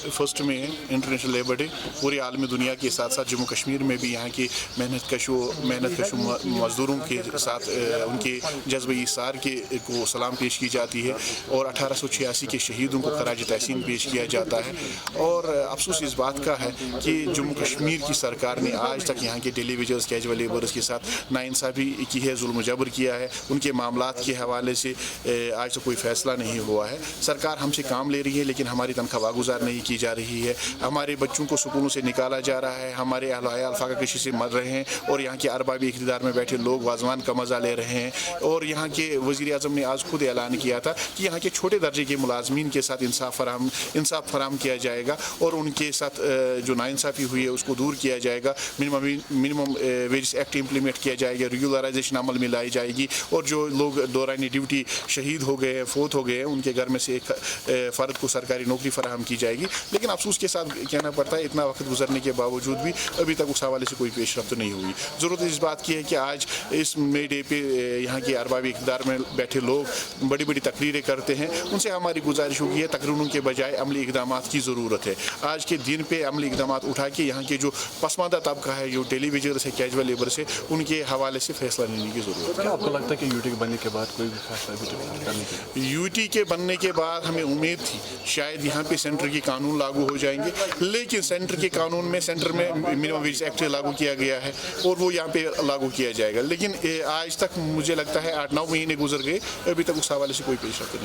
First में है international labour day. पूरी आलमी दुनिया के साथ साथ जम्मू कश्मीर में भी यहाँ के मेहनत कश मज़दूरों के साथ उनके जज्बे इसार के को सलाम पेश की जाती है और 1886 के शहीदों को खराज तहसीन पेश किया जाता है। और अफसोस इस बात का है कि जम्मू कश्मीर की सरकार ने आज तक यहाँ के टेलीविजन्स कैजुअल लेबर्स के साथ नाइंसाफ़ी की है, जुल्म जबर किया है। उनके मामलात के हवाले से आज तक कोई फ़ैसला नहीं हुआ है। सरकार हमसे काम ले रही है लेकिन हमारी तनख्वाह वागुजार नहीं की जा रही है। हमारे बच्चों को स्कूलों से निकाला जा रहा है, हमारे अहल फाका कशी से मर रहे हैं और यहाँ के अरबाब इक़्तिदार में बैठे लोग वाजवान का मज़ा ले रहे हैं। और यहाँ के वज़ीर आज़म ने आज खुद ऐलान किया था कि यहाँ के छोटे दर्जे के मुलाजमीन के साथ इंसाफ फराहम किया जाएगा और उनके साथ जो नाइंसाफ़ी हुई है उसको दूर किया जाएगा। मिनिमम वेजेस एक्ट इम्प्लीमेंट किया जाएगा, रेगुलराइजेशन अमल में लाई जाएगी और जो लोग दौरान ड्यूटी शहीद हो गए हैं, फोत हो गए हैं, उनके घर में से एक फ़र्द को सरकारी नौकरी फराहम की जाएगी। लेकिन अफसोस के साथ कहना पड़ता है इतना वक्त गुजरने के बावजूद भी अभी तक उस हवाले से कोई पेशरफ्त नहीं हुई। ज़रूरत इस बात की है कि आज इस मे डे पे यहाँ के अरबाब इक़्तिदार में बैठे लोग बड़ी बड़ी तकरीरें करते हैं, उनसे हमारी गुजारिश होगी है तकरीरों के बजाय अमली इक़दामात की ज़रूरत है। आज के दिन पे अमली इक़दामात उठा के यहाँ के जो पसमानदा तबका है, जो टेलीविजन से कैजुअल लेबर से, उनके हवाले से फैसला लेने की ज़रूरत है। आपको लगता है कि यूटी के बनने के बाद कोई भी फैसला करने के यूटी के बनने के बाद हमें उम्मीद थी शायद यहाँ पे सेंटर के कानून लागू हो जाएंगे, लेकिन सेंटर के कानून में सेंटर में मिनिमम वेज एक्ट लागू किया गया है और वो यहाँ पे लागू किया जाएगा। लेकिन आज तक मुझे लगता है 8-9 महीने गुजर गए, अभी तक उस हवाले से कोई पेशरफ्त नहीं।